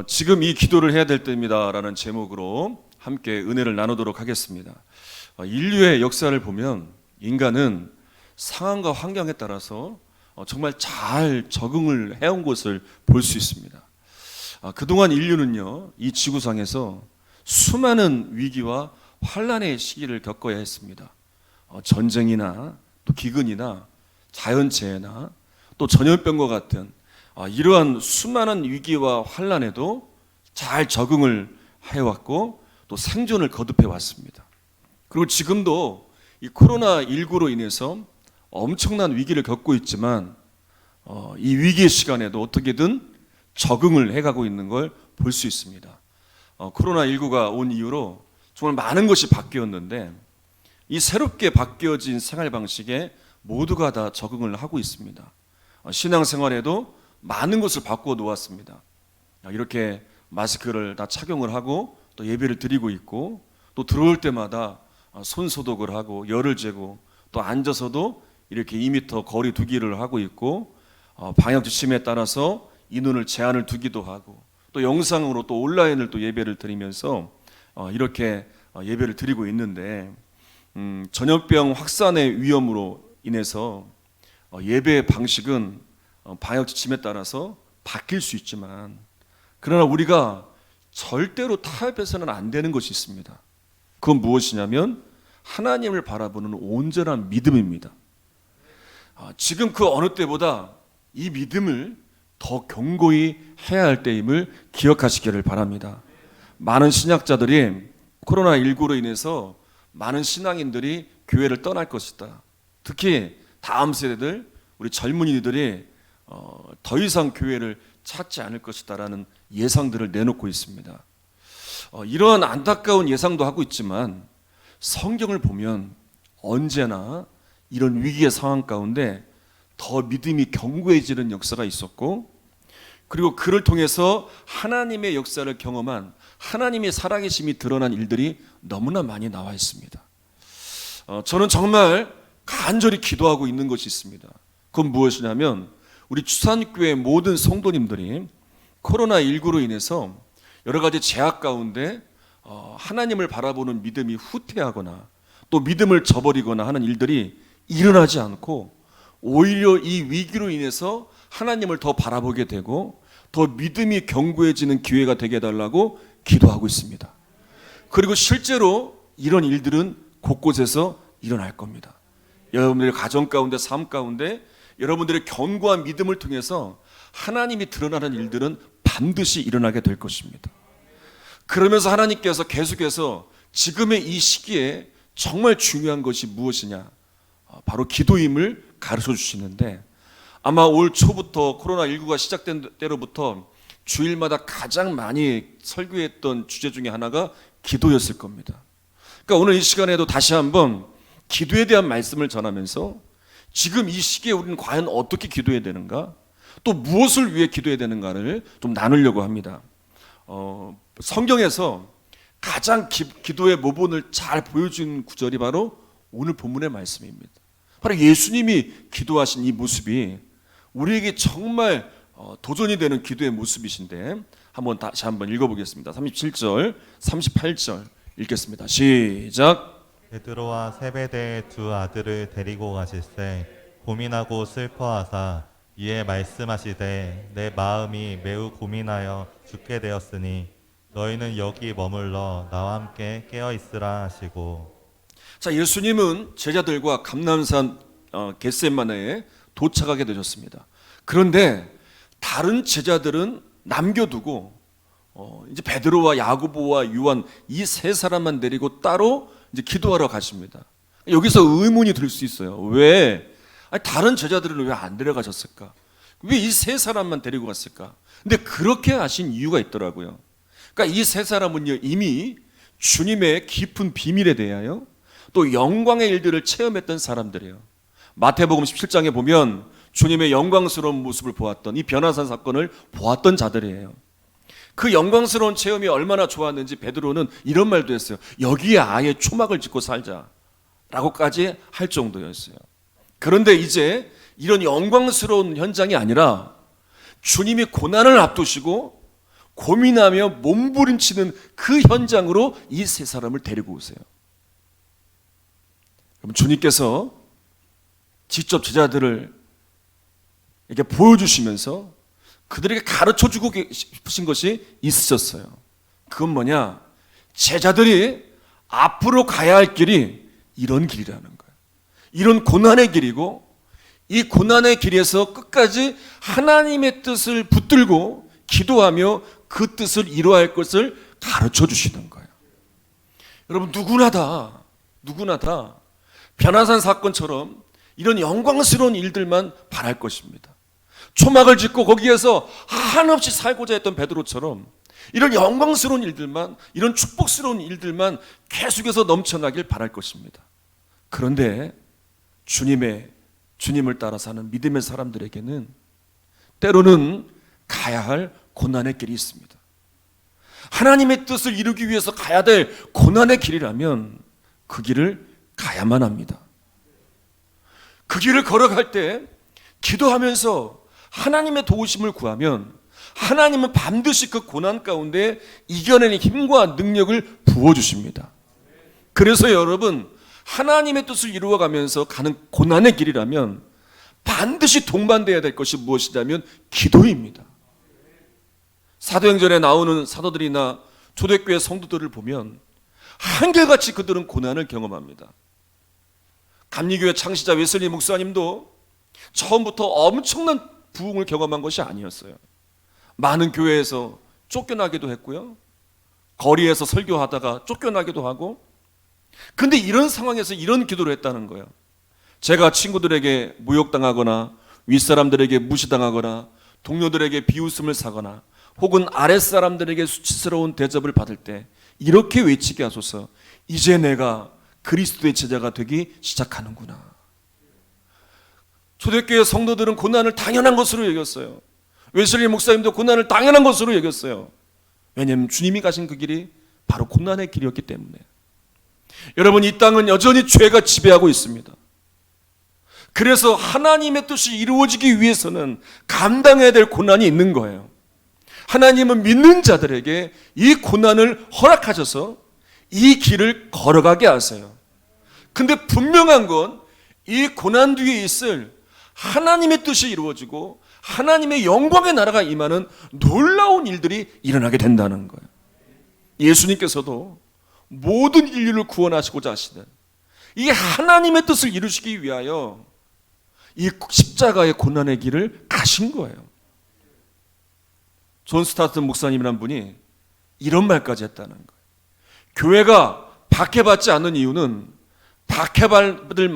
지금 이 기도를 해야 될 때입니다 라는 제목으로 함께 은혜를 나누도록 하겠습니다. 인류의 역사를 보면 인간은 상황과 환경에 따라서 정말 잘 적응을 해온 것을 볼 수 있습니다. 그동안 인류는요, 이 지구상에서 수많은 위기와 환란의 시기를 겪어야 했습니다. 전쟁이나 또 기근이나 자연재해나 또 전염병과 같은 이러한 수많은 위기와 환란에도 잘 적응을 해왔고 또 생존을 거듭해 왔습니다. 그리고 지금도 이 코로나19로 인해서 엄청난 위기를 겪고 있지만 이 위기의 시간에도 어떻게든 적응을 해가고 있는 걸 볼 수 있습니다. 코로나19가 온 이후로 정말 많은 것이 바뀌었는데 이 새롭게 바뀌어진 생활 방식에 모두가 다 적응을 하고 있습니다. 신앙생활에도 많은 것을 바꾸어 놓았습니다. 이렇게 마스크를 다 착용을 하고 또 예배를 드리고 있고 또 들어올 때마다 손 소독을 하고 열을 재고 또 앉아서도 이렇게 2m 거리 두기를 하고 있고 방역 지침에 따라서 인원을 제한을 두기도 하고 또 영상으로 또 온라인을 또 예배를 드리면서 이렇게 예배를 드리고 있는데 전염병 확산의 위험으로 인해서 예배 방식은 방역 지침에 따라서 바뀔 수 있지만 그러나 우리가 절대로 타협해서는 안 되는 것이 있습니다. 그건 무엇이냐면 하나님을 바라보는 온전한 믿음입니다. 지금 그 어느 때보다 이 믿음을 더 견고히 해야 할 때임을 기억하시기를 바랍니다. 많은 신약자들이 코로나19로 인해서 많은 신앙인들이 교회를 떠날 것이다. 특히 다음 세대들, 우리 젊은이들이 더 이상 교회를 찾지 않을 것이다라는 예상들을 내놓고 있습니다. 이러한 안타까운 예상도 하고 있지만 성경을 보면 언제나 이런 위기의 상황 가운데 더 믿음이 견고해지는 역사가 있었고 그리고 그를 통해서 하나님의 역사를 경험한 하나님의 살아계심이 드러난 일들이 너무나 많이 나와 있습니다. 저는 정말 간절히 기도하고 있는 것이 있습니다. 그건 무엇이냐면 우리 추산교회 모든 성도님들이 코로나19로 인해서 여러 가지 제약 가운데 하나님을 바라보는 믿음이 후퇴하거나 또 믿음을 저버리거나 하는 일들이 일어나지 않고 오히려 이 위기로 인해서 하나님을 더 바라보게 되고 더 믿음이 견고해지는 기회가 되게 해달라고 기도하고 있습니다. 그리고 실제로 이런 일들은 곳곳에서 일어날 겁니다. 여러분들의 가정 가운데 삶 가운데 여러분들의 견고한 믿음을 통해서 하나님이 드러나는 일들은 반드시 일어나게 될 것입니다. 그러면서 하나님께서 계속해서 지금의 이 시기에 정말 중요한 것이 무엇이냐? 바로 기도임을 가르쳐 주시는데 아마 올 초부터 코로나19가 시작된 때로부터 주일마다 가장 많이 설교했던 주제 중에 하나가 기도였을 겁니다. 그러니까 오늘 이 시간에도 다시 한번 기도에 대한 말씀을 전하면서 지금 이 시기에 우리는 과연 어떻게 기도해야 되는가? 또 무엇을 위해 기도해야 되는가를 좀 나누려고 합니다. 성경에서 가장 기도의 모본을 잘 보여준 구절이 바로 오늘 본문의 말씀입니다. 바로 예수님이 기도하신 이 모습이 우리에게 정말 도전이 되는 기도의 모습이신데 다시 한번 읽어보겠습니다. 37절, 38절 읽겠습니다. 시작. 베드로와 세베대의 두 아들을 데리고 가실새 고민하고 슬퍼하사 이에 말씀하시되 내 마음이 매우 고민하여 죽게 되었으니 너희는 여기 머물러 나와 함께 깨어 있으라 하시고. 자, 예수님은 제자들과 감람산 겟세마네에 도착하게 되셨습니다. 그런데 다른 제자들은 남겨두고 이제 베드로와 야고보와 요한 이 세 사람만 데리고 따로 이제 기도하러 가십니다. 여기서 의문이 들 수 있어요. 왜? 다른 제자들은 왜 안 데려가셨을까? 왜 이 세 사람만 데리고 갔을까? 근데 그렇게 하신 이유가 있더라고요. 그러니까 이 세 사람은요 이미 주님의 깊은 비밀에 대하여 또 영광의 일들을 체험했던 사람들이에요. 마태복음 17장에 보면 주님의 영광스러운 모습을 보았던 이 변화산 사건을 보았던 자들이에요. 그 영광스러운 체험이 얼마나 좋았는지 베드로는 이런 말도 했어요. 여기에 아예 초막을 짓고 살자라고까지 할 정도였어요. 그런데 이제 이런 영광스러운 현장이 아니라 주님이 고난을 앞두시고 고민하며 몸부림치는 그 현장으로 이 세 사람을 데리고 오세요. 그럼 주님께서 직접 제자들을 이렇게 보여주시면서 그들에게 가르쳐주고 싶으신 것이 있으셨어요. 그건 뭐냐? 제자들이 앞으로 가야 할 길이 이런 길이라는 거예요. 이런 고난의 길이고, 이 고난의 길에서 끝까지 하나님의 뜻을 붙들고 기도하며 그 뜻을 이루어야 할 것을 가르쳐 주시는 거예요. 여러분, 누구나 다 변화산 사건처럼 이런 영광스러운 일들만 바랄 것입니다. 초막을 짓고 거기에서 한없이 살고자 했던 베드로처럼 이런 영광스러운 일들만, 이런 축복스러운 일들만 계속해서 넘쳐나길 바랄 것입니다. 그런데 주님을 따라 사는 믿음의 사람들에게는 때로는 가야 할 고난의 길이 있습니다. 하나님의 뜻을 이루기 위해서 가야 될 고난의 길이라면 그 길을 가야만 합니다. 그 길을 걸어갈 때 기도하면서 하나님의 도우심을 구하면 하나님은 반드시 그 고난 가운데 이겨내는 힘과 능력을 부어주십니다. 그래서 여러분, 하나님의 뜻을 이루어가면서 가는 고난의 길이라면 반드시 동반되어야 될 것이 무엇이냐면 기도입니다. 사도행전에 나오는 사도들이나 초대교회 성도들을 보면 한결같이 그들은 고난을 경험합니다. 감리교회 창시자 웨슬리 목사님도 처음부터 엄청난 부흥을 경험한 것이 아니었어요. 많은 교회에서 쫓겨나기도 했고요, 거리에서 설교하다가 쫓겨나기도 하고, 근데 이런 상황에서 이런 기도를 했다는 거예요. 제가 친구들에게 모욕당하거나 윗사람들에게 무시당하거나 동료들에게 비웃음을 사거나 혹은 아랫사람들에게 수치스러운 대접을 받을 때 이렇게 외치게 하소서. 이제 내가 그리스도의 제자가 되기 시작하는구나. 초대교회 성도들은 고난을 당연한 것으로 여겼어요. 웨슬리 목사님도 고난을 당연한 것으로 여겼어요. 왜냐하면 주님이 가신 그 길이 바로 고난의 길이었기 때문에. 여러분, 이 땅은 여전히 죄가 지배하고 있습니다. 그래서 하나님의 뜻이 이루어지기 위해서는 감당해야 될 고난이 있는 거예요. 하나님은 믿는 자들에게 이 고난을 허락하셔서 이 길을 걸어가게 하세요. 근데 분명한 건 이 고난 뒤에 있을 하나님의 뜻이 이루어지고 하나님의 영광의 나라가 임하는 놀라운 일들이 일어나게 된다는 거예요. 예수님께서도 모든 인류를 구원하시고자 하시는 이 하나님의 뜻을 이루시기 위하여 이 십자가의 고난의 길을 가신 거예요. 존 스타트 목사님이란 분이 이런 말까지 했다는 거예요. 교회가 박해받지 않는 이유는 박해받을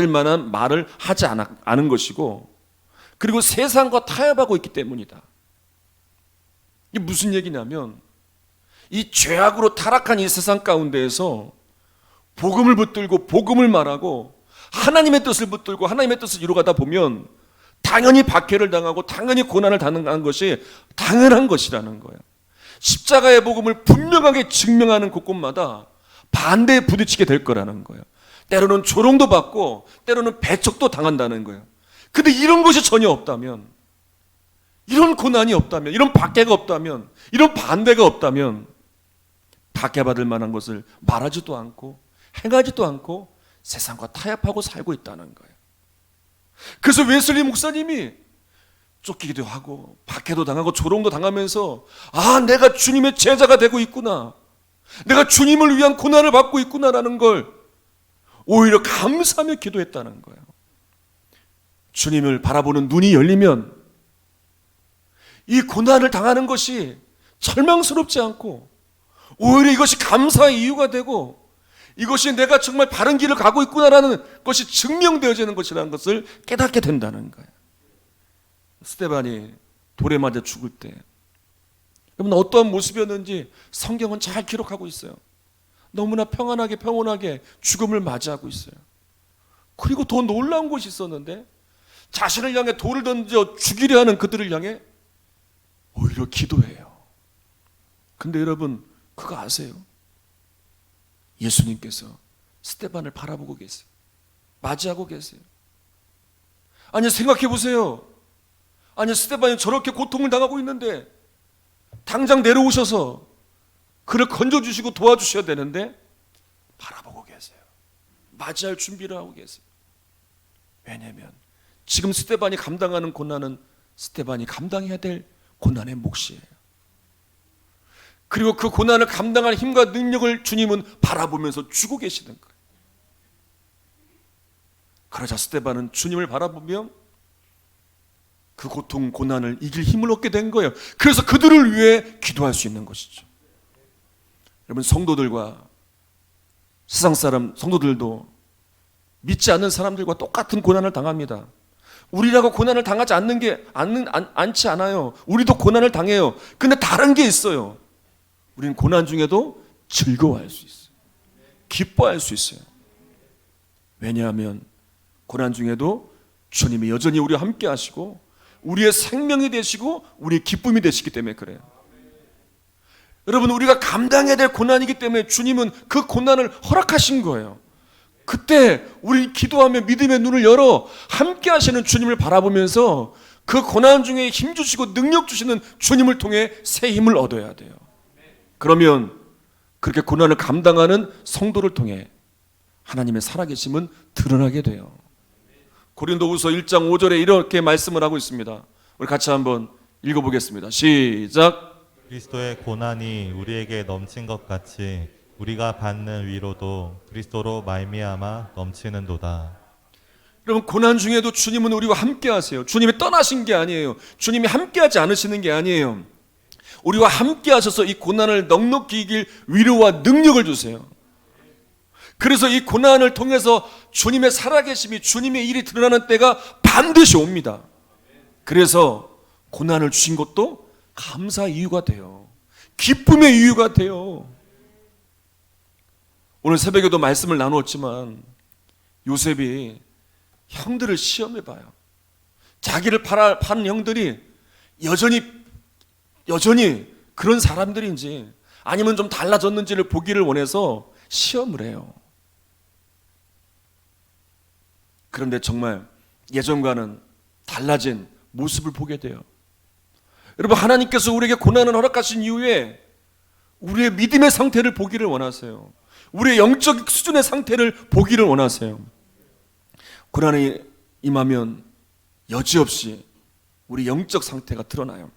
만한 말을 하지 않은 것이고, 그리고 세상과 타협하고 있기 때문이다. 이게 무슨 얘기냐면, 이 죄악으로 타락한 이 세상 가운데에서 복음을 붙들고 복음을 말하고 하나님의 뜻을 붙들고 하나님의 뜻을 이루어가다 보면 당연히 박해를 당하고 당연히 고난을 당하는 것이 당연한 것이라는 거예요. 십자가의 복음을 분명하게 증명하는 곳곳마다 반대에 부딪히게 될 거라는 거예요. 때로는 조롱도 받고 때로는 배척도 당한다는 거예요. 근데 이런 것이 전혀 없다면, 이런 고난이 없다면, 이런 박해가 없다면, 이런 반대가 없다면 박해받을 만한 것을 말하지도 않고 행하지도 않고 세상과 타협하고 살고 있다는 거예요. 그래서 웨슬리 목사님이 쫓기기도 하고 박해도 당하고 조롱도 당하면서 내가 주님의 제자가 되고 있구나, 내가 주님을 위한 고난을 받고 있구나라는 걸 오히려 감사하며 기도했다는 거예요. 주님을 바라보는 눈이 열리면 이 고난을 당하는 것이 절망스럽지 않고 오히려 이것이 감사의 이유가 되고 이것이 내가 정말 바른 길을 가고 있구나라는 것이 증명되어지는 것이라는 것을 깨닫게 된다는 거예요. 스데반이 돌에 맞아 죽을 때 여러분 어떠한 모습이었는지 성경은 잘 기록하고 있어요. 너무나 평온하게 죽음을 맞이하고 있어요. 그리고 더 놀라운 것이 있었는데 자신을 향해 돌을 던져 죽이려 하는 그들을 향해 오히려 기도해요. 근데 여러분 그거 아세요? 예수님께서 스데반을 바라보고 계세요. 맞이하고 계세요. 아니 생각해 보세요. 아니 스데반이 저렇게 고통을 당하고 있는데 당장 내려오셔서 그를 건져주시고 도와주셔야 되는데 바라보고 계세요. 맞이할 준비를 하고 계세요. 왜냐하면 지금 스데반이 감당하는 고난은 스데반이 감당해야 될 고난의 몫이에요. 그리고 그 고난을 감당할 힘과 능력을 주님은 바라보면서 주고 계시는 거예요. 그러자 스데반은 주님을 바라보며 그 고통, 고난을 이길 힘을 얻게 된 거예요. 그래서 그들을 위해 기도할 수 있는 것이죠. 여러분, 성도들과 세상 사람, 성도들도 믿지 않는 사람들과 똑같은 고난을 당합니다. 우리라고 고난을 당하지 않지 않아요. 우리도 고난을 당해요. 근데 다른 게 있어요. 우리는 고난 중에도 즐거워할 수 있어요. 기뻐할 수 있어요. 왜냐하면 고난 중에도 주님이 여전히 우리와 함께 하시고 우리의 생명이 되시고 우리의 기쁨이 되시기 때문에 그래요. 여러분, 우리가 감당해야 될 고난이기 때문에 주님은 그 고난을 허락하신 거예요. 그때 우리 기도하며 믿음의 눈을 열어 함께 하시는 주님을 바라보면서 그 고난 중에 힘 주시고 능력 주시는 주님을 통해 새 힘을 얻어야 돼요. 그러면 그렇게 고난을 감당하는 성도를 통해 하나님의 살아계심은 드러나게 돼요. 고린도후서 1장 5절에 이렇게 말씀을 하고 있습니다. 우리 같이 한번 읽어보겠습니다. 시작. 그리스도의 고난이 우리에게 넘친 것 같이 우리가 받는 위로도 그리스도로 말미암아 넘치는도다. 여러분, 고난 중에도 주님은 우리와 함께 하세요. 주님이 떠나신 게 아니에요. 주님이 함께 하지 않으시는 게 아니에요. 우리와 함께 하셔서 이 고난을 넉넉히 이길 위로와 능력을 주세요. 그래서 이 고난을 통해서 주님의 살아계심이, 주님의 일이 드러나는 때가 반드시 옵니다. 그래서 고난을 주신 것도 감사 이유가 돼요. 기쁨의 이유가 돼요. 오늘 새벽에도 말씀을 나누었지만 요셉이 형들을 시험해 봐요. 자기를 파는 형들이 여전히 그런 사람들인지 아니면 좀 달라졌는지를 보기를 원해서 시험을 해요. 그런데 정말 예전과는 달라진 모습을 보게 돼요. 여러분, 하나님께서 우리에게 고난을 허락하신 이후에 우리의 믿음의 상태를 보기를 원하세요. 우리의 영적 수준의 상태를 보기를 원하세요. 고난이 임하면 여지없이 우리 영적 상태가 드러나요.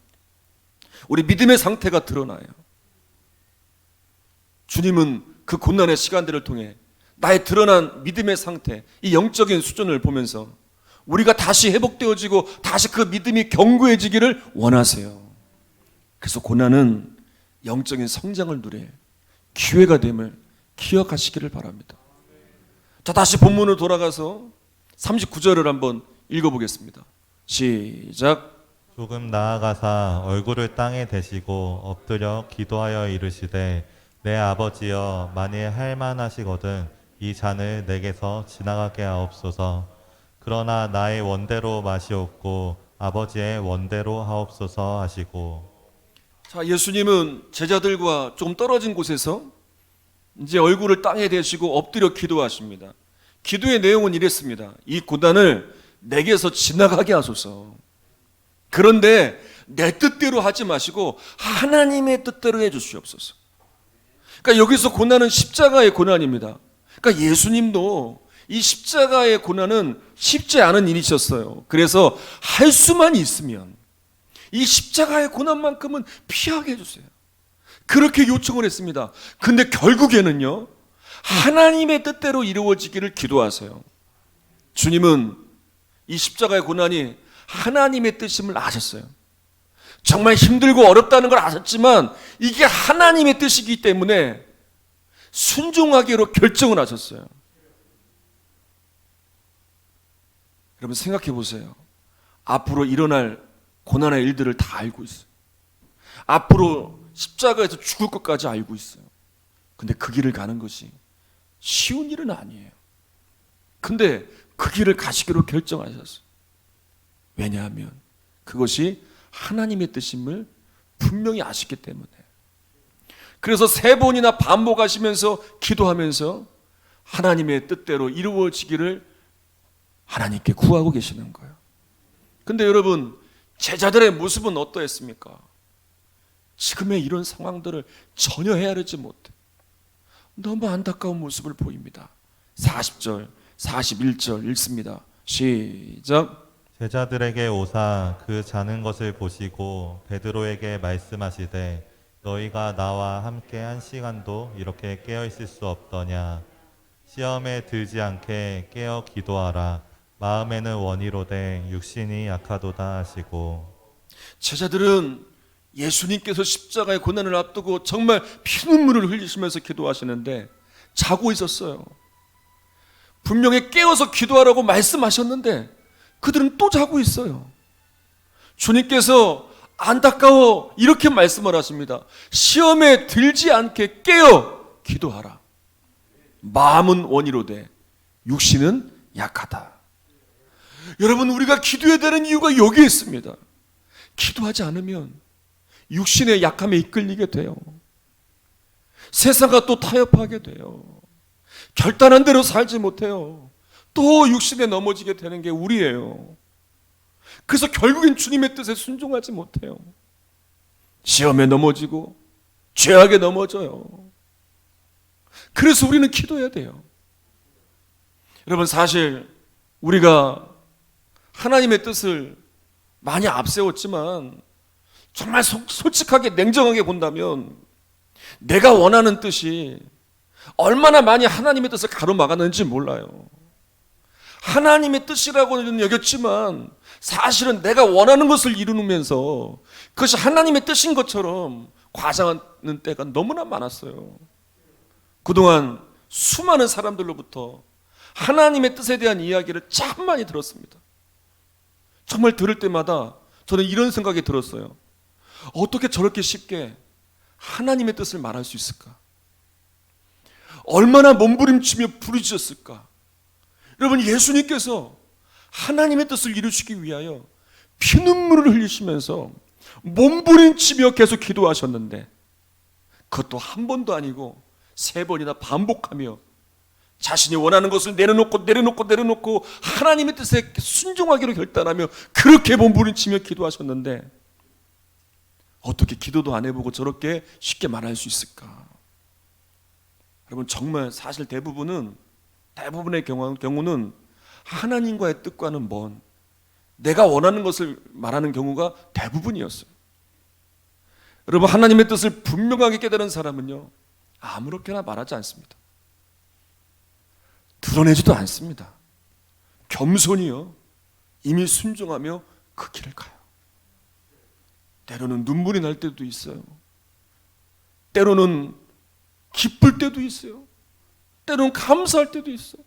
우리 믿음의 상태가 드러나요. 주님은 그 고난의 시간들을 통해 나의 드러난 믿음의 상태, 이 영적인 수준을 보면서 우리가 다시 회복되어지고 다시 그 믿음이 견고해지기를 원하세요. 그래서 고난은 영적인 성장을 누릴 기회가 됨을 기억하시기를 바랍니다. 자, 다시 본문으로 돌아가서 39절을 한번 읽어보겠습니다. 시작. 조금 나아가사 얼굴을 땅에 대시고 엎드려 기도하여 이르시되 내 아버지여 만일 할만하시거든 이 잔을 내게서 지나가게 하옵소서. 그러나 나의 원대로 마시옵고 아버지의 원대로 하옵소서 하시고. 자, 예수님은 제자들과 조금 떨어진 곳에서 이제 얼굴을 땅에 대시고 엎드려 기도하십니다. 기도의 내용은 이랬습니다. 이 고난을 내게서 지나가게 하소서. 그런데 내 뜻대로 하지 마시고 하나님의 뜻대로 해주시옵소서. 그러니까 여기서 고난은 십자가의 고난입니다. 그러니까 예수님도 이 십자가의 고난은 쉽지 않은 일이셨어요. 그래서 할 수만 있으면 이 십자가의 고난만큼은 피하게 해주세요. 그렇게 요청을 했습니다. 근데 결국에는요, 하나님의 뜻대로 이루어지기를 기도하세요. 주님은 이 십자가의 고난이 하나님의 뜻임을 아셨어요. 정말 힘들고 어렵다는 걸 아셨지만 이게 하나님의 뜻이기 때문에 순종하기로 결정을 하셨어요. 여러분, 생각해 보세요. 앞으로 일어날 고난의 일들을 다 알고 있어요. 앞으로 십자가에서 죽을 것까지 알고 있어요. 근데 그 길을 가는 것이 쉬운 일은 아니에요. 근데 그 길을 가시기로 결정하셨어요. 왜냐하면 그것이 하나님의 뜻임을 분명히 아시기 때문에. 그래서 3번이나 반복하시면서 기도하면서 하나님의 뜻대로 이루어지기를 하나님께 구하고 계시는 거예요. 근데 여러분, 제자들의 모습은 어떠했습니까? 지금의 이런 상황들을 전혀 헤아리지 못해 너무 안타까운 모습을 보입니다. 40절, 41절 읽습니다. 시작. 제자들에게 오사 그 자는 것을 보시고 베드로에게 말씀하시되 너희가 나와 함께 한 시간도 이렇게 깨어 있을 수 없더냐. 시험에 들지 않게 깨어 기도하라. 마음에는 원이로되 육신이 약하도다 하시고. 제자들은 예수님께서 십자가의 고난을 앞두고 정말 피눈물을 흘리시면서 기도하시는데 자고 있었어요. 분명히 깨어서 기도하라고 말씀하셨는데 그들은 또 자고 있어요. 주님께서 안타까워 이렇게 말씀을 하십니다. 시험에 들지 않게 깨어 기도하라. 마음은 원이로되 육신은 약하다. 여러분, 우리가 기도해야 되는 이유가 여기에 있습니다. 기도하지 않으면 육신의 약함에 이끌리게 돼요. 세상과 또 타협하게 돼요. 결단한 대로 살지 못해요. 또 육신에 넘어지게 되는 게 우리예요. 그래서 결국엔 주님의 뜻에 순종하지 못해요. 시험에 넘어지고 죄악에 넘어져요. 그래서 우리는 기도해야 돼요. 여러분, 사실 우리가 하나님의 뜻을 많이 앞세웠지만 정말 솔직하게 냉정하게 본다면 내가 원하는 뜻이 얼마나 많이 하나님의 뜻을 가로막았는지 몰라요. 하나님의 뜻이라고는 여겼지만 사실은 내가 원하는 것을 이루면서 그것이 하나님의 뜻인 것처럼 과장하는 때가 너무나 많았어요. 그동안 수많은 사람들로부터 하나님의 뜻에 대한 이야기를 참 많이 들었습니다. 정말 들을 때마다 저는 이런 생각이 들었어요. 어떻게 저렇게 쉽게 하나님의 뜻을 말할 수 있을까? 얼마나 몸부림치며 부르짖었을까? 여러분, 예수님께서 하나님의 뜻을 이루시기 위하여 피눈물을 흘리시면서 몸부림치며 계속 기도하셨는데 그것도 한 번도 아니고 3번이나 반복하며 자신이 원하는 것을 내려놓고 하나님의 뜻에 순종하기로 결단하며 그렇게 몸부림치며 기도하셨는데 어떻게 기도도 안 해보고 저렇게 쉽게 말할 수 있을까? 여러분, 정말 사실 대부분의 경우는 하나님과의 뜻과는 먼 내가 원하는 것을 말하는 경우가 대부분이었어요. 여러분, 하나님의 뜻을 분명하게 깨달은 사람은요 아무렇게나 말하지 않습니다. 드러내지도 않습니다. 겸손히요 이미 순종하며 그 길을 가요. 때로는 눈물이 날 때도 있어요. 때로는 기쁠 때도 있어요. 때로는 감사할 때도 있어요.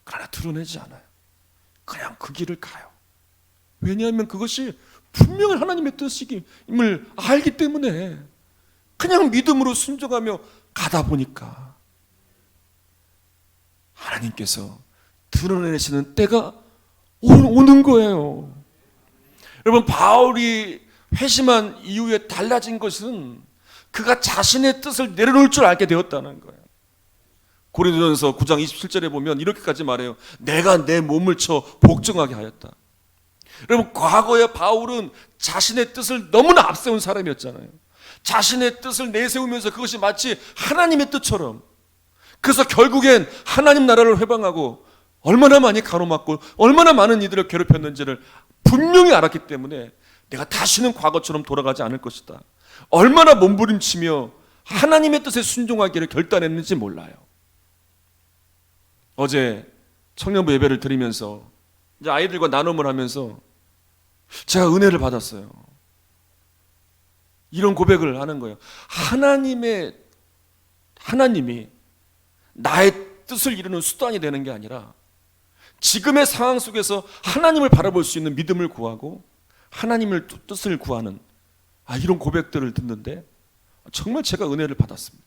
그러나 드러내지 않아요. 그냥 그 길을 가요. 왜냐하면 그것이 분명한 하나님의 뜻임을 알기 때문에 그냥 믿음으로 순종하며 가다 보니까 하나님께서 드러내시는 때가 오는 거예요. 여러분, 바울이 회심한 이후에 달라진 것은 그가 자신의 뜻을 내려놓을 줄 알게 되었다는 거예요. 고린도전서 9장 27절에 보면 이렇게까지 말해요. 내가 내 몸을 쳐 복종하게 하였다. 여러분, 과거에 바울은 자신의 뜻을 너무나 앞세운 사람이었잖아요. 자신의 뜻을 내세우면서 그것이 마치 하나님의 뜻처럼, 그래서 결국엔 하나님 나라를 회방하고 얼마나 많이 가로막고 얼마나 많은 이들을 괴롭혔는지를 분명히 알았기 때문에 내가 다시는 과거처럼 돌아가지 않을 것이다. 얼마나 몸부림치며 하나님의 뜻에 순종하기를 결단했는지 몰라요. 어제 청년부 예배를 드리면서 이제 아이들과 나눔을 하면서 제가 은혜를 받았어요. 이런 고백을 하는 거예요. 하나님이 나의 뜻을 이루는 수단이 되는 게 아니라 지금의 상황 속에서 하나님을 바라볼 수 있는 믿음을 구하고 하나님의 뜻을 구하는 이런 고백들을 듣는데 정말 제가 은혜를 받았습니다.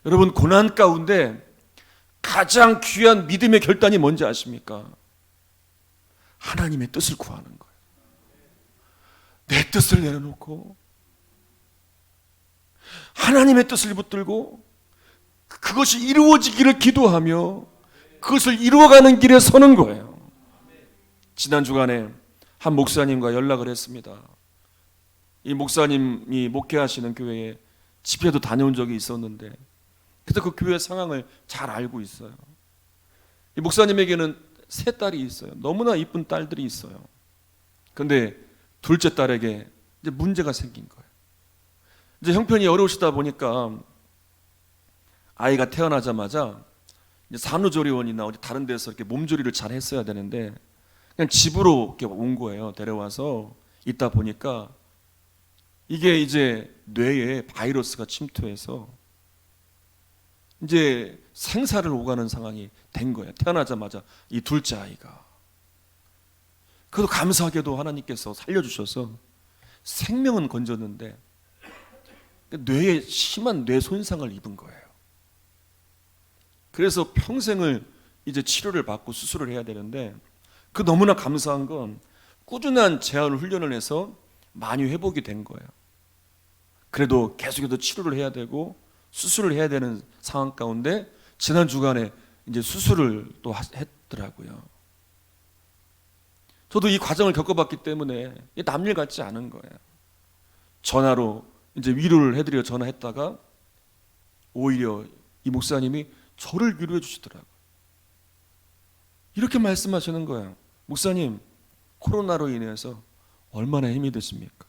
여러분, 고난 가운데 가장 귀한 믿음의 결단이 뭔지 아십니까? 하나님의 뜻을 구하는 거예요. 내 뜻을 내려놓고 하나님의 뜻을 붙들고 그것이 이루어지기를 기도하며 그것을 이루어가는 길에 서는 거예요. 지난 주간에 한 목사님과 연락을 했습니다. 이 목사님이 목회하시는 교회에 집회도 다녀온 적이 있었는데, 그래서 그 교회 상황을 잘 알고 있어요. 이 목사님에게는 세 딸이 있어요. 너무나 이쁜 딸들이 있어요. 근데 둘째 딸에게 이제 문제가 생긴 거예요. 이제 형편이 어려우시다 보니까 아이가 태어나자마자 이제 산후조리원이나 어디 다른 데서 이렇게 몸조리를 잘 했어야 되는데 그냥 집으로 이렇게 온 거예요. 데려와서 있다 보니까 이게 이제 뇌에 바이러스가 침투해서 이제 생사를 오가는 상황이 된 거예요. 태어나자마자 이 둘째 아이가. 그래도 감사하게도 하나님께서 살려주셔서 생명은 건졌는데 뇌에 심한 뇌 손상을 입은 거예요. 그래서 평생을 이제 치료를 받고 수술을 해야 되는데, 그 너무나 감사한 건 꾸준한 재활 훈련을 해서 많이 회복이 된 거예요. 그래도 계속해서 치료를 해야 되고 수술을 해야 되는 상황 가운데 지난 주간에 이제 수술을 또 했더라고요. 저도 이 과정을 겪어봤기 때문에 남일 같지 않은 거예요. 전화로 이제 위로를 해드려 전화했다가 오히려 이 목사님이 저를 위로해 주시더라고요. 이렇게 말씀하시는 거예요. 목사님, 코로나로 인해서 얼마나 힘이 드십니까?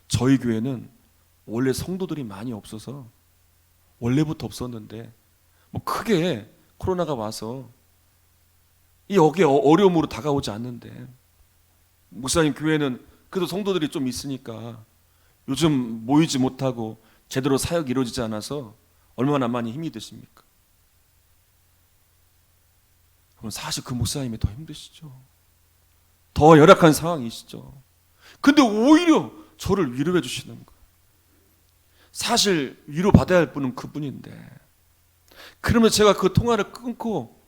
저희 교회는 원래 성도들이 많이 없어서, 원래부터 없었는데 뭐 크게 코로나가 와서 여기에 어려움으로 다가오지 않는데, 목사님 교회는 그래도 성도들이 좀 있으니까 요즘 모이지 못하고 제대로 사역이 이루어지지 않아서 얼마나 많이 힘이 드십니까? 그럼 사실 그 목사님이 더 힘드시죠. 더 열악한 상황이시죠. 근데 오히려 저를 위로해 주시는 거예요. 사실 위로받아야 할 분은 그분인데, 그러면 제가 그 통화를 끊고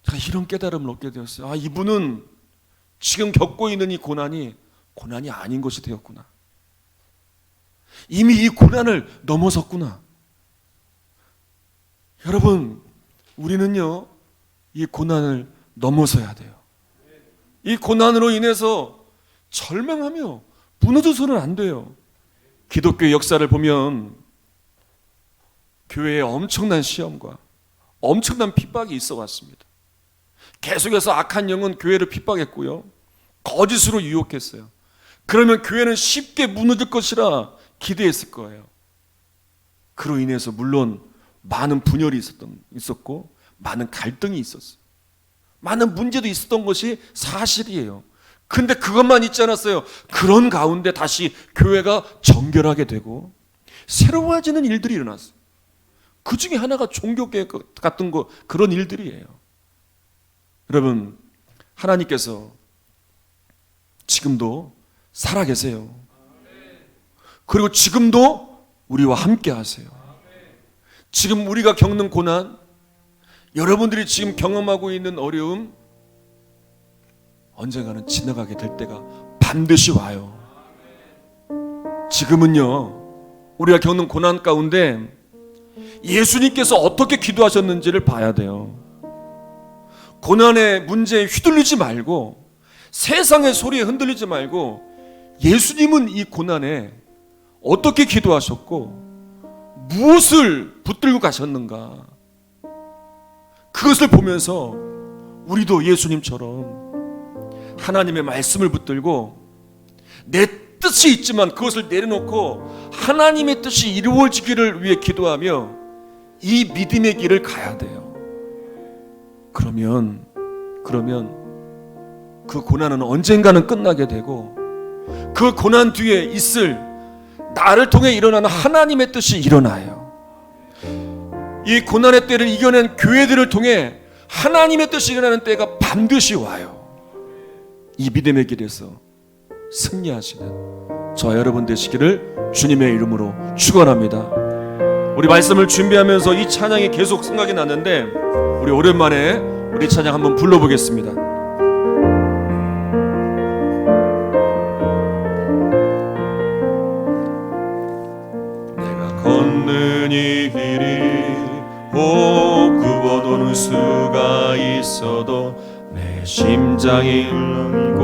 제가 이런 깨달음을 얻게 되었어요. 아, 이분은 지금 겪고 있는 이 고난이 아닌 것이 되었구나. 이미 이 고난을 넘어섰구나. 여러분, 우리는요, 이 고난을 넘어서야 돼요. 이 고난으로 인해서 절망하며 무너져서는 안 돼요. 기독교의 역사를 보면 교회에 엄청난 시험과 엄청난 핍박이 있어 왔습니다. 계속해서 악한 영은 교회를 핍박했고요, 거짓으로 유혹했어요. 그러면 교회는 쉽게 무너질 것이라 기대했을 거예요. 그로 인해서 물론 많은 분열이 있었고 많은 갈등이 있었어요. 많은 문제도 있었던 것이 사실이에요. 근데 그것만 있지 않았어요. 그런 가운데 다시 교회가 정결하게 되고 새로워지는 일들이 일어났어요. 그 중에 하나가 종교개혁 같은 거, 그런 일들이에요. 여러분, 하나님께서 지금도 살아계세요. 그리고 지금도 우리와 함께 하세요. 지금 우리가 겪는 고난, 여러분들이 지금 경험하고 있는 어려움, 언젠가는 지나가게 될 때가 반드시 와요. 지금은요, 우리가 겪는 고난 가운데 예수님께서 어떻게 기도하셨는지를 봐야 돼요. 고난의 문제에 휘둘리지 말고, 세상의 소리에 흔들리지 말고, 예수님은 이 고난에 어떻게 기도하셨고 무엇을 붙들고 가셨는가, 그것을 보면서 우리도 예수님처럼 하나님의 말씀을 붙들고 내 뜻이 있지만 그것을 내려놓고 하나님의 뜻이 이루어지기를 위해 기도하며 이 믿음의 길을 가야 돼요. 그러면 그 고난은 언젠가는 끝나게 되고, 그 고난 뒤에 있을 나를 통해 일어나는 하나님의 뜻이 일어나요. 이 고난의 때를 이겨낸 교회들을 통해 하나님의 뜻이 일어나는 때가 반드시 와요. 이 믿음의 길에서 승리하시는 저와 여러분 되시기를 주님의 이름으로 축원합니다. 우리 말씀을 준비하면서 이 찬양이 계속 생각이 났는데, 우리 오랜만에 우리 찬양 한번 불러보겠습니다. 내가 걷는 이 길이 굽어도는 수가 있어도 내 심장이 울렁이고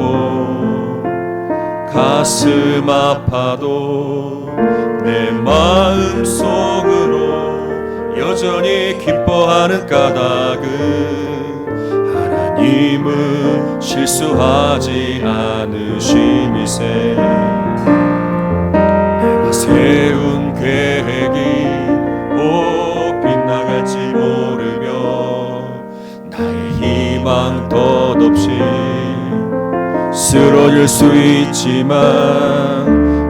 가슴 아파도 내 마음 속으로 여전히 기뻐하는 까닭은 하나님은 실수하지 않으심이세. 내가 세운 계획이 꼭 빗나갈지 모르며 나의 희망 덧없이 쓰러질 수 있지만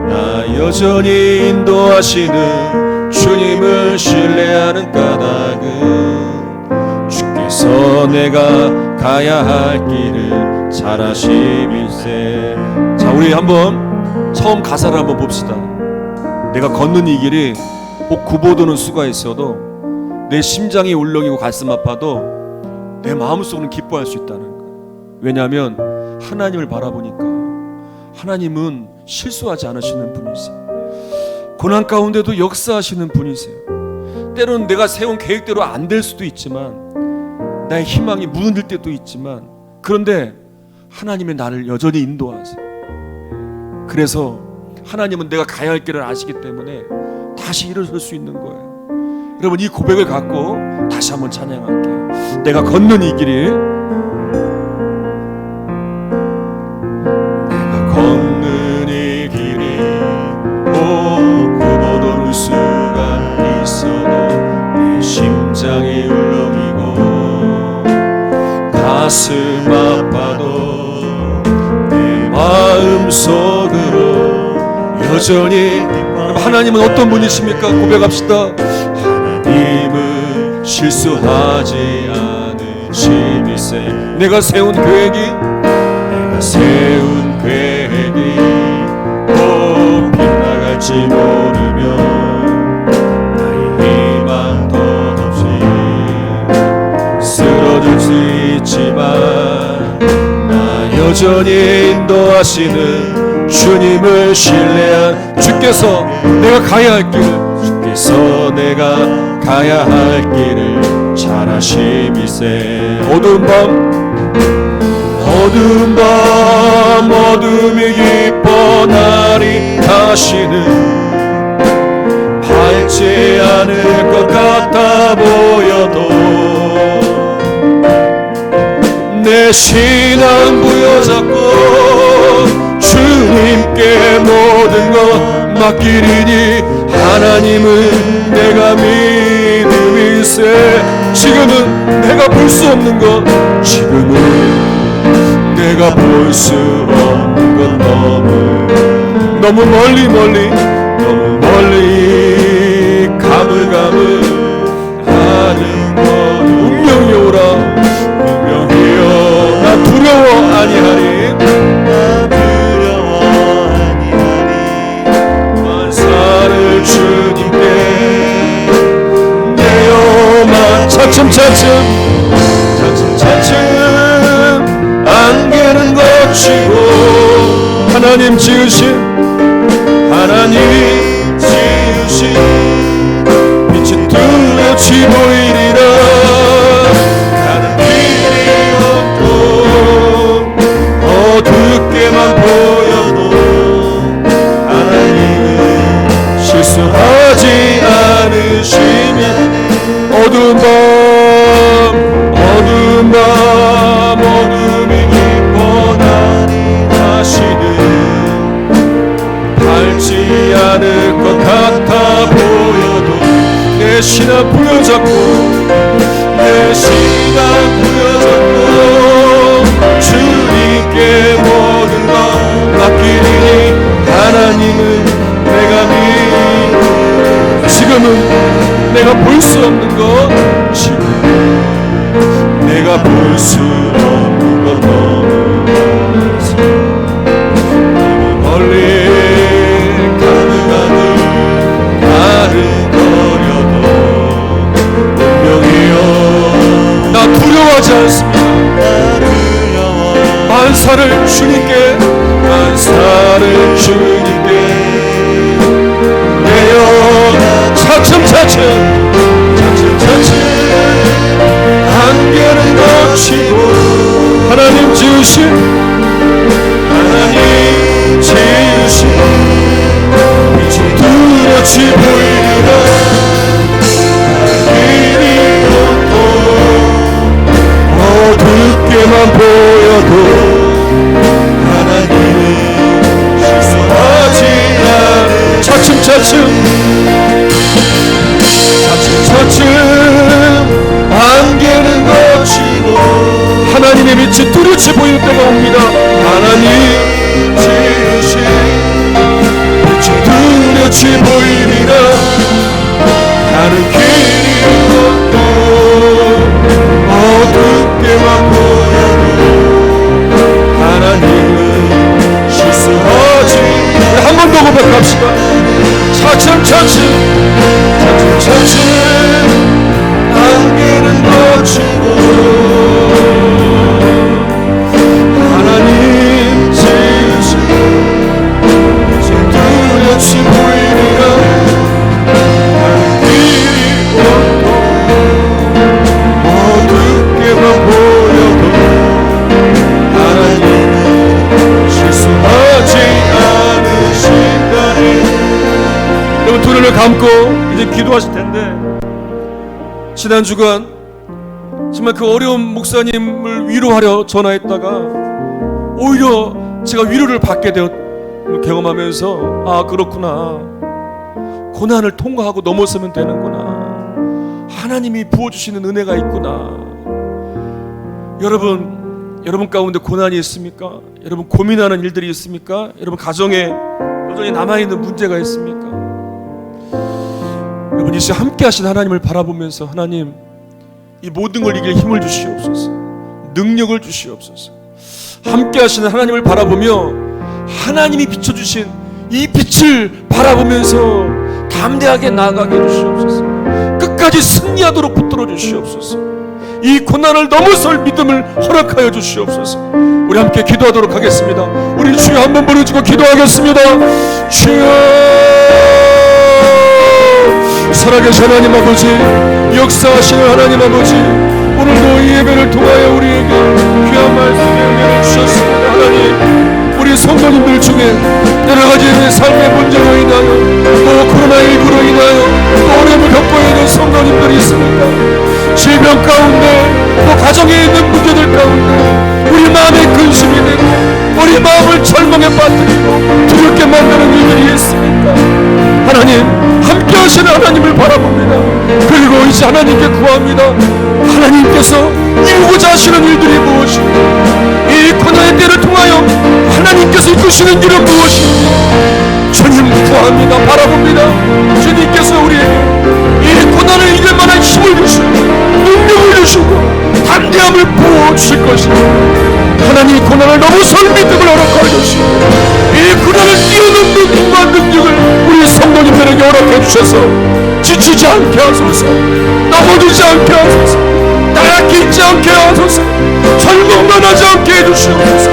나 여전히 인도하시는 주님을 신뢰하는 까닭은 주께서 내가 가야 할 길을 잘 아심일세. 자, 우리 한번 처음 가사를 한번 봅시다. 내가 걷는 이 길이 꼭 굽어도는 수가 있어도 내 심장이 울렁이고 가슴 아파도 내 마음속으로는 기뻐할 수 있다는 거. 왜냐하면 하나님을 바라보니까 하나님은 실수하지 않으시는 분이세요. 고난 가운데도 역사하시는 분이세요. 때로는 내가 세운 계획대로 안 될 수도 있지만 나의 희망이 무너질 때도 있지만 그런데 하나님의 나를 여전히 인도하세요. 그래서 하나님은 내가 가야 할 길을 아시기 때문에 다시 일어설 수 있는 거예요. 여러분, 이 고백을 갖고 다시 한번 찬양할게요. 내가 걷는 이 길이, 내가 걷는 이 길이 꼭 굽어도는 수가 있어도 내 심장이 울렁이고 가슴 아파도 내 마음 속으로 여전히. 하나님은 어떤 분이십니까? 고백합시다. 하나님은 실수하지 않으심이세. 내가 세운 계획이 꼭 빗나갈지 모르며 나의 희망 덧없이 쓰러질 수 있지만 나 여전히 인도하시는 주님을 신뢰한 주께서 내가 가야 할 길을, 주께서 내가 가야 할 길을 잘 아심이세. 어두운 밤 어둠이 깊어 날이 다시는 밝지 않을 것 같아 보여도 내 신앙 부여잡고 주님께 모든 것 맡기리니 하나님은 내가 믿음일세. 지금은 내가 볼 수 없는 것, 지금은 내가 볼 수 없는 것, 너무 멀리 가물가물하는 것 운명이 오라. 운명이여 나 두려워 아니하리. 만사를 주님께 내어만 차츰차츰 안개는 거치고 하나님 지으신 빛은 뚜렷이 보이리라. 가는 길이 없고 어둡게만 보여도 하나님은 실수하지 않으시면 어두운 밤 어둠이 깊어 날이 다시는 밝지 않을 것 같아 보여도 내 신앙 부여잡고 주님께 모든 것 맡기리니 하나님은 내가 지금은 내가 볼 수 없는 것, 지금 내가 볼 수 없는 것 너무 멀리 가르거려도 운명이여 나 두려워하지 않습니다. 만사를 주님께 내어 차츰차츰 안개는 거치고 하나님 지으신 뚜렷이 보이리라. 길이 온통 어둡게만 보여도 하나님은 실수하지 않으. 차츰차츰 안개는 걷히고 하나님의 빛이 뚜렷이 보일 때가 옵니다. 하나님 지으신 빛이 뚜렷이 보이리라. 가는 길이 없고 어둡게만 보여도 하나님은 실수하지. 한 번 더 고백합시다. 차츰차츰 안개는 걷히고 하나님 지으신 빛이 뚜렷이 보이리라. 가는 길이 온통 어둡게만 보여도 하나님은 실수하지 않으신다네. 여러분 두 눈을 감고 이제 기도하실 텐데, 지난 주간 정말 그 어려운 목사님을 위로하려 전화했다가 오히려 제가 위로를 받게 되었 경험하면서, 아 그렇구나, 고난을 통과하고 넘어서면 되는구나, 하나님이 부어주시는 은혜가 있구나. 여러분 가운데 고난이 있습니까? 여러분 고민하는 일들이 있습니까? 여러분 가정에 여전히 남아있는 문제가 있습니까? 여러분 이 시간 함께 하신 하나님을 바라보면서, 하나님 이 모든 걸 이길 힘을 주시옵소서, 능력을 주시옵소서. 함께 하시는 하나님을 바라보며 하나님이 비춰주신 이 빛을 바라보면서 담대하게 나아가게 해주시옵소서. 끝까지 승리하도록 붙들어 주시옵소서. 이 고난을 넘어설 믿음을 허락하여 주시옵소서. 우리 함께 기도하도록 하겠습니다. 우리 주여 한번 부르짖고 기도하겠습니다. 주여, 살아계신 하나님 아버지, 역사하시는 하나님 아버지, 오늘도 이 예배를 통하여 우리에게 귀한 말씀의 은혜를 주셨습니다. 하나님, 우리 성도님들 중에 여러가지 삶의 문제로 인하여, 또 코로나19로 인하여 또 어려움을 겪고 있는 성도님들이 있습니다. 질병 가운데, 또 가정에 있는 문제들 가운데 우리 마음에 근심이 되고 우리 마음을 절망에 빠뜨리고 두렵게 만드는 일들이 있습니까? 하나님, 함께 하시는 하나님을 바라봅니다. 그리고 이제 하나님께 구합니다. 하나님께서 이루고자 하시는 일들이 무엇인가? 이 고난의 때를 통하여 하나님께서 이끄시는 일은 무엇인가? 주님 구합니다. 바라봅니다. 주님께서 우리에게 이 고난을 이길 만한 힘을 주시고 능력을 주시고 담대함을 부어주실 것입니다. 하나님, 고난을 넘어설 믿음을 허락하여 주시고 이 고난을 뛰어넘는 힘과 능력을 우리 성도님들에게 허락해 주셔서 지치지 않게 하소서, 넘어지지 않게 하소서, 나약해 있지 않게 하소서, 절망만 하지 않게 해주시옵소서.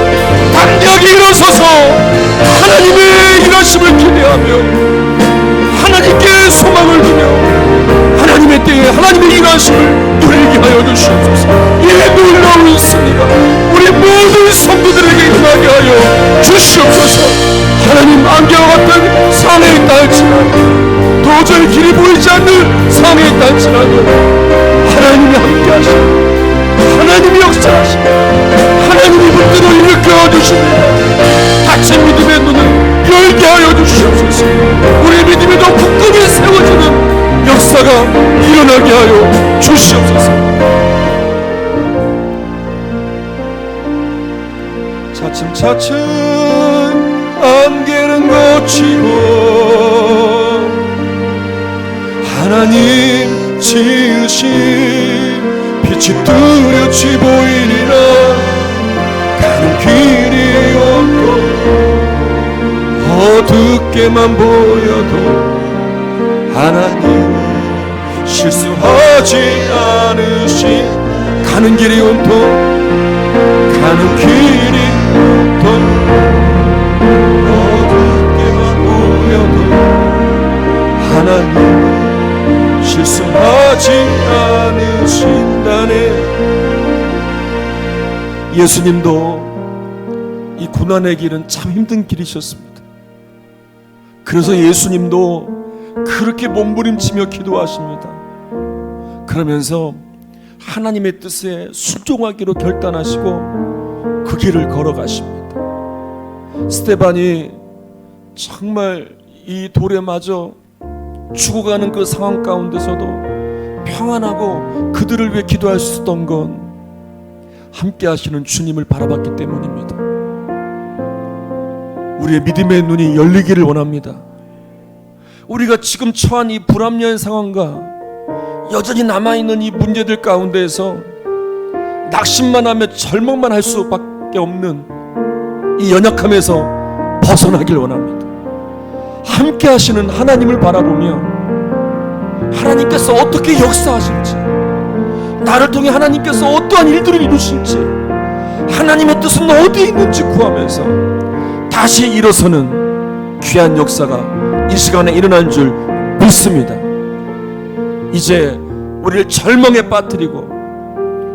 담대하게 일어서서 하나님의 일하심을 기대하며 하나님께 소망을 두며 하나님의 때에 하나님의 일하심을 누리게 하여 주시옵소서. 이 놀라운 승리가 우리 모든 성도들에게 임하게 하여 주시옵소서. 하나님, 안개와 같은 상황에 있다 할지라도, 도저히 길이 보이지 않는 상황에 있다 할지라도 하나님이 함께 하시고 하나님이 역사하시고 하나님이 붙들어 일으켜 주십니다. 닫힌 믿음의 눈을 열게 하여 주시옵소서. 우리 믿음이 더 굳건히 세워지는 역사가 일어나게 하여 주시옵소서. 차츰차츰 안개는 걷히고 하나님 지으신 빛이 뚜렷이 보이리라. 가는 길이 없고 어둡게만 보여도 하나님은 실수하지 않으신, 가는 길이 온통 가는 길이 온통 어둡게만 보여도 하나님은 실수하지 않으신다네. 예수님도 이 고난의 길은 참 힘든 길이셨습니다. 그래서 예수님도 그렇게 몸부림치며 기도하십니다. 그러면서 하나님의 뜻에 순종하기로 결단하시고 그 길을 걸어가십니다. 스데반이 정말 이 돌에 맞아 죽어가는 그 상황 가운데서도 평안하고 그들을 위해 기도할 수 있었던 건 함께 하시는 주님을 바라봤기 때문입니다. 우리의 믿음의 눈이 열리기를 원합니다. 우리가 지금 처한 이 불합리한 상황과 여전히 남아있는 이 문제들 가운데에서 낙심만 하며 절망만 할 수밖에 없는 이 연약함에서 벗어나길 원합니다. 함께 하시는 하나님을 바라보며 하나님께서 어떻게 역사하실지, 나를 통해 하나님께서 어떠한 일들을 이루실지, 하나님의 뜻은 어디에 있는지 구하면서 다시 일어서는 귀한 역사가 이 시간에 일어난 줄 믿습니다. 이제 우리를 절망에 빠뜨리고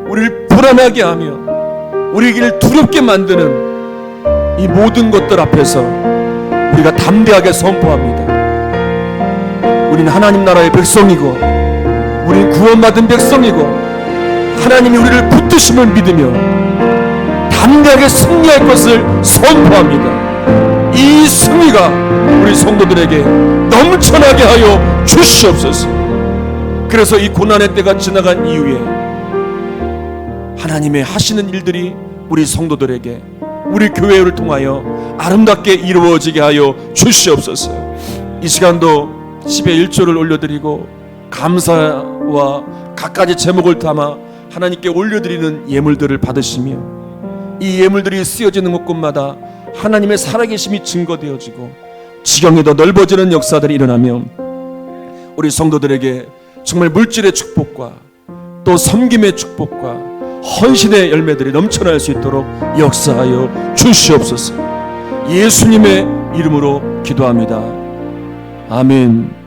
우리를 불안하게 하며 우리를 두렵게 만드는 이 모든 것들 앞에서 우리가 담대하게 선포합니다. 우리는 하나님 나라의 백성이고 우리는 구원받은 백성이고 하나님이 우리를 붙드심을 믿으며 담대하게 승리할 것을 선포합니다. 이 승리가 우리 성도들에게 넘쳐나게 하여 주시옵소서. 그래서 이 고난의 때가 지나간 이후에 하나님의 하시는 일들이 우리 성도들에게, 우리 교회를 통하여 아름답게 이루어지게 하여 주시옵소서. 이 시간도 10의 1조를 올려드리고 감사와 갖가지 제목을 담아 하나님께 올려드리는 예물들을 받으시며 이 예물들이 쓰여지는 곳곳마다 하나님의 살아계심이 증거되어지고 지경이 더 넓어지는 역사들이 일어나면 우리 성도들에게 정말 물질의 축복과 또 섬김의 축복과 헌신의 열매들이 넘쳐날 수 있도록 역사하여 주시옵소서. 예수님의 이름으로 기도합니다. 아멘.